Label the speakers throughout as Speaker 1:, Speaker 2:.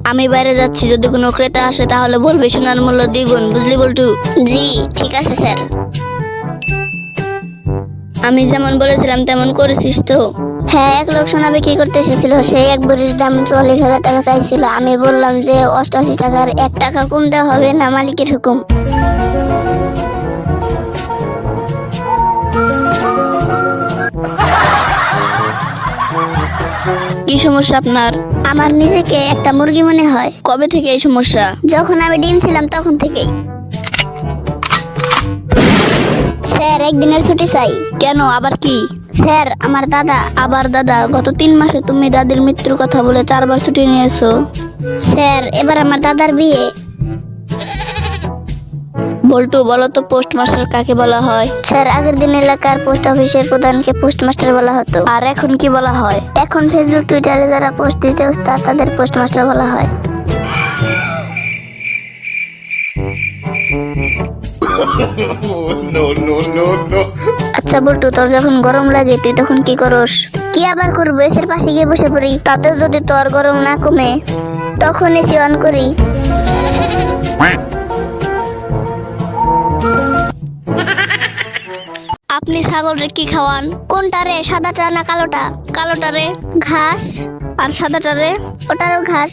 Speaker 1: আমি বাইরে যাচ্ছি, যদি কোনো ক্রেতা আসে তাহলে বলবি সোনার মূল্য দ্বিগুণ, বুঝলি বল্টু?
Speaker 2: জি ঠিক আছে স্যার।
Speaker 1: আমি যেমন বলেছিলাম তেমন করেছিস তো?
Speaker 2: হ্যাঁ, এক লোক সোনা বিক্রি করতে এসেছিল, সেই এক ভরির দাম 40,000 টাকা চাইছিল। আমি বললাম যে 88 টাকার 1 টাকা কম দেওয়া হবে না, মালিকের হুকুম।
Speaker 1: কি সমস্যা আপনার?
Speaker 2: আমার নিজেকে একটা মুরগি মনে হয়।
Speaker 1: কবে থেকে এই সমস্যা?
Speaker 2: যখন আমি ডিম ছিলাম তখন থেকেই। স্যার, একদিনের ছুটি চাই।
Speaker 1: কেন, আবার কি?
Speaker 2: স্যার, আমার দাদা।
Speaker 1: আবার দাদা? গত 3 মাসে তুমি দাদির মৃত্যুর কথা বলে 4 বার ছুটি নিয়েছো।
Speaker 2: স্যার, এবার আমার দাদার বিয়ে।
Speaker 1: বল্টু, বলো তো পোস্টমাস্টার কাকে বলা হয়?
Speaker 2: স্যার, আগের দিন এলাকার পোস্ট অফিসের প্রধানকে পোস্টমাস্টার বলা হতো।
Speaker 1: আর এখন কি বলা হয়?
Speaker 2: এখন ফেসবুক টুইটারে যারা পোস্ট দিতে উস্তাদ তাদের পোস্টমাস্টার বলা হয়।
Speaker 1: আচ্ছা বল্টু, তোর যখন গরম লাগে তুই তখন কি করস?
Speaker 2: কি আবার করবো, এসের পাশে গিয়ে বসে পড়ি।
Speaker 1: তাতেও যদি তোর গরম না কমে?
Speaker 2: তখন এসি অন করি।
Speaker 1: আপনি ছাগলরে কি খাওয়ান?
Speaker 2: কোনটা রে, সাদাটা না কালোটা?
Speaker 1: কালোটা রে।
Speaker 2: ঘাস।
Speaker 1: আর সাদাটা রে?
Speaker 2: ওটারও ঘাস।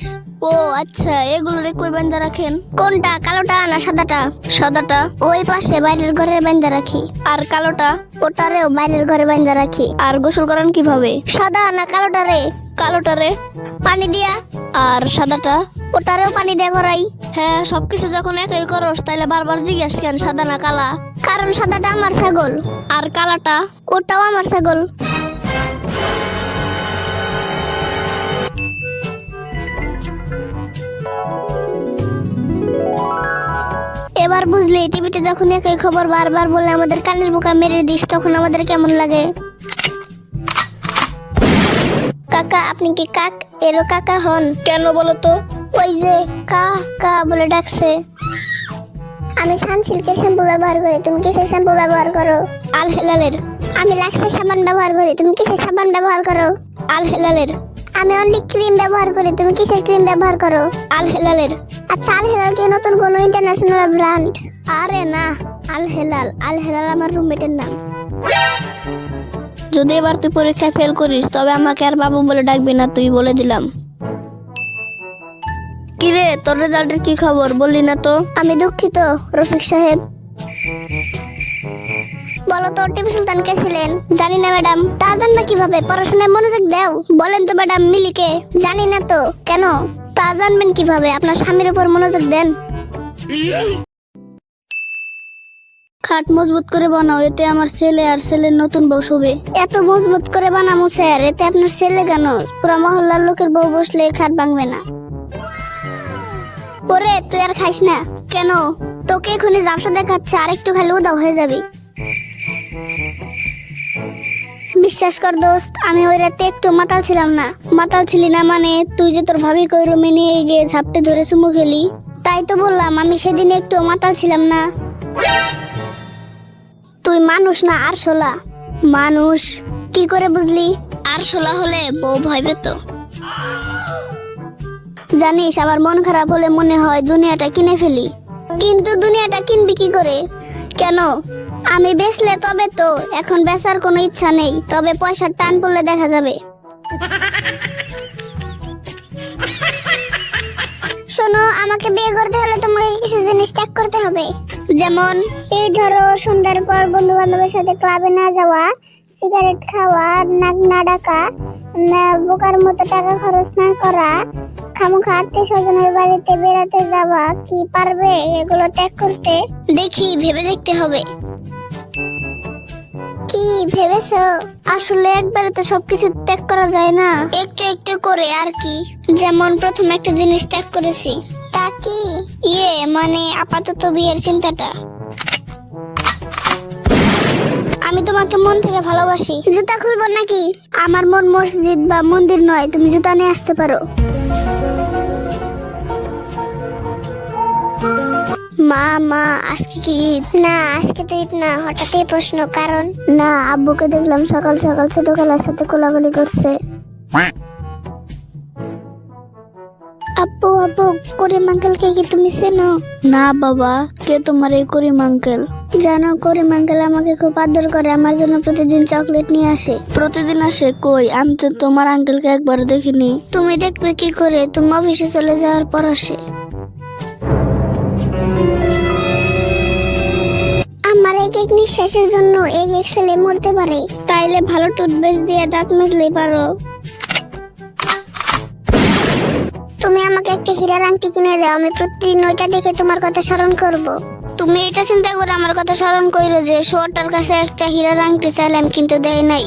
Speaker 1: ও আচ্ছা, এগুলো রে কই বান্ধা রাখেন?
Speaker 2: কোনটা, কালোটা না সাদাটা?
Speaker 1: সাদাটা।
Speaker 2: ওই পাশে বাইরের ঘরে বান্ধা রাখি।
Speaker 1: আর কালোটা?
Speaker 2: ওটারেও বাইরের ঘরে বান্ধা রাখি।
Speaker 1: আর গোসল করেন কিভাবে?
Speaker 2: সাদা না কালোটা রে?
Speaker 1: কালোটা রে।
Speaker 2: পানি দিয়া।
Speaker 1: আর সাদাটা?
Speaker 2: ওটারেও পানি দিয়ে করাই।
Speaker 1: হ্যাঁ, সবকিছু যখন একই করস তাইলে বারবার জিজ্ঞাস কেন সাদা না কালা?
Speaker 2: কারণ সাদাটা আমার ছাগল।
Speaker 1: আর কালাটা?
Speaker 2: ওটাও আমার ছাগল। এবার বুঝলি, টিভিতে যখন একই খবর বারবার বলে আমাদের কানের বোকা মেরে দিস, তখন আমাদের কেমন লাগে? কাকা, আপনি কি কাক এরো কাকা হন?
Speaker 1: কেন বলো তো?
Speaker 2: ওই যে কা কা বলে ডাকছে। আমি সানসিল্কের শ্যাম্পু ব্যবহার করি, তুমি কিসের শ্যাম্পু ব্যবহার করো?
Speaker 1: আল হেলালের।
Speaker 2: আমি লাক্সের সাবান ব্যবহার করি, তুমি কিসের সাবান ব্যবহার করো?
Speaker 1: আল হেলালের।
Speaker 2: আমি অনলি ক্রিম ব্যবহার করি, তুমি কিসের ক্রিম ব্যবহার করো?
Speaker 1: আল হেলালের।
Speaker 2: আচ্ছা, আল হেলাল কি নতুন কোনো ইন্টারন্যাশনাল ব্র্যান্ড?
Speaker 1: আরে না, আল হেলাল। আল হেলাল আমার রুমমেটের নাম। যদি এবার তুই পরীক্ষায় ফেল করিস তবে আমাকে আর বাবু বলে ডাকবি না, তুই বলে দিলাম। কিরে, তোর রেজাল্টের কি খবর, বললি না তো?
Speaker 2: আমি দুঃখিত রফিক সাহেব। বলো তো, টিপু সুলতান কে ছিলেন? জানি না ম্যাডাম। তা জান না কিভাবে? পড়াশোনায় মনোযোগ দাও। বলেন তো ম্যাডাম, মিলিকে? জানি না তো। কেন? তা জানবেন কিভাবে? আপনার স্বামীর উপর মনোযোগ দেন।
Speaker 1: খাট মজবুত করে বানাও, এতে আমার ছেলে আর ছেলের নতুন বউ শোবে।
Speaker 2: এত মজবুত করে বানামু স্যার, এতে আপনার ছেলে কেন? পুরা মহল্লার লোকের বউ বসলে খাট ভাঙবে না। ওরে, তুই আর খাইস না।
Speaker 1: কেন?
Speaker 2: তোকে এখনই জামসা দেখাচ্ছে, আর একটু খাইলে উদাও হয়ে যাবি। বিশ্বাস কর দোস্ত, আমি ওই রাতে একটু মাতাল ছিলাম না।
Speaker 1: মাতাল ছিলি না মানে? তুই যে তোর ভাবি কই রুমে নিয়ে গিয়ে ঝাপটে ধরে চুমু খেলি।
Speaker 2: তাই তো বললাম, আমি সেদিন একটু মাতাল ছিলাম না। তুই মানুষ না আরশোলা।
Speaker 1: মানুষ?
Speaker 2: কি করে বুঝলি?
Speaker 1: আরশোলা হলে বউ ভয় পেত।
Speaker 2: জানিস, আমার মন খারাপ হলে মনে হয় দুনিয়াটা কিনে ফেলি। কিন্তু দুনিয়াটা কিনবি কি করে?
Speaker 1: কেন?
Speaker 2: আমি বেচলে তবে তো। এখন বেচার কোনো ইচ্ছা নেই, তবে পয়সার টান পড়লে দেখা যাবে। শোনো, আমাকে বিয়ে করতে হলে তোমাকে কিছু জিনিস ত্যাগ করতে হবে।
Speaker 1: যেমন?
Speaker 2: এই ধরো, সন্ধ্যার পর বন্ধু বান্ধবের সাথে ক্লাবে না যাওয়া, সিগারেট খাওয়া, নাক না ডাকা, বোকার মতো টাকা খরচ না করা, খামোখা আত্মীয় স্বজনের বাড়িতে বেড়াতে যাওয়া। কি পারবে এগুলো ত্যাগ করতে?
Speaker 1: দেখি, ভেবে দেখতে হবে।
Speaker 2: কি ভেবেছো?
Speaker 1: আসলে একবারে তো সবকিছু ত্যাগ করা যায় না,
Speaker 2: একটু একটু করে আর কি।
Speaker 1: যেমন প্রথম একটা জিনিস ত্যাগ করেছি।
Speaker 2: তা কি?
Speaker 1: মানে আপাতত বিয়ের চিন্তাটা।
Speaker 2: আমি তোমাকে মন থেকে ভালোবাসি। জুতা খুলবো নাকি?
Speaker 1: আমার মন মসজিদ বা মন্দির নয়, তুমি জুতা নিয়ে আসতে পারো।
Speaker 2: মা আজকে কি ঈদ? না, আজকে তো ঈদ না। হঠাৎই প্রশ্ন, কারণ?
Speaker 1: না, আব্বুকে দেখলাম সকাল সকাল ছোট খালার সাথে কোলাকুলি করছে।
Speaker 2: আপু আপু, করিম আঙ্কেলকে কি তুমি চেনো?
Speaker 1: না বাবা, কে তোমার এই করিম আঙ্কেল?
Speaker 2: জানো, করিম আঙ্কেল আমাকে খুব আদর করে, আমার জন্য প্রতিদিন চকলেট নিয়ে আসে।
Speaker 1: প্রতিদিন আসে? কই, আমি তো তোমার আঙ্কেলকে একবারও দেখিনি।
Speaker 2: তুমি দেখবে কি করে? তুমি অফিসে চলে যাওয়ার পর আসে। আমার এক এক নিঃশ্বাসের জন্য এক এক ছেলে মরতে পারে। তাইলে ভালো টুথপেস্ট দিয়ে দাঁত মাজলেই পারো। তুমি আমাকে একটা হীরার আংটি কিনে দাও, আমি প্রতিদিন ওইটা দেখে তোমার কথা স্মরণ করব। তুমি এটা চিন্তা করে আমার কথা স্মরণ করো যে শোটার কাছে একটা হীরার আংটি চাইলাম কিন্তু দেয় নাই।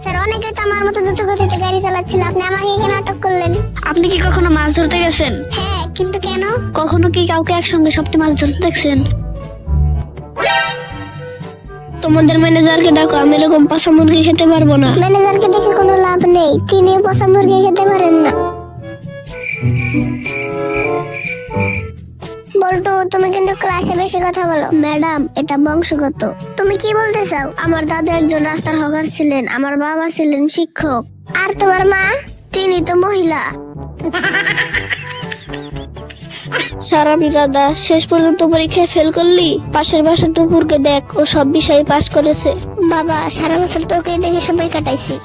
Speaker 2: স্যার, অনেকে তো আমার মতো দ্রুত গতিতে গাড়ি চালাচ্ছিল, আপনি আমাকে কেন আটক করলেন?
Speaker 1: আপনি কি কখনো মাছ ধরতে গেছেন?
Speaker 2: হ্যাঁ, কিন্তু কেন?
Speaker 1: কখনো কি কাউকে একসঙ্গে সবটি মাছ ধরতে দেখছেন? তোমাদের ম্যানেজারকে ডাকো, আমি এরকম পাশা মুরগি খেতে পারবো না।
Speaker 2: ম্যানেজারকে দেখে কোনো লাভ নেই, তিনি পোষা মুরগি খেতে পারেন না। বল্টু, তুমি কিন্তু ক্লাসে বেশি কথা বলো। ম্যাডাম, এটা বংশগত। তুমি কি বলতে চাও? আমার দাদা একজন রাস্তার হকার ছিলেন, আমার বাবা ছিলেন শিক্ষক। আর তোমার মা? তিনি তো মহিলা।
Speaker 1: সারাবি দাদা, শেষ পর্যন্ত পরীক্ষায় ফেল করলি? পাশের বাসার টুপুরকে দেখ, ও সব বিষয়ে পাশ করেছে।
Speaker 2: বাবা, সারা বছর তোকে দেখে সবাই কাটাইছি।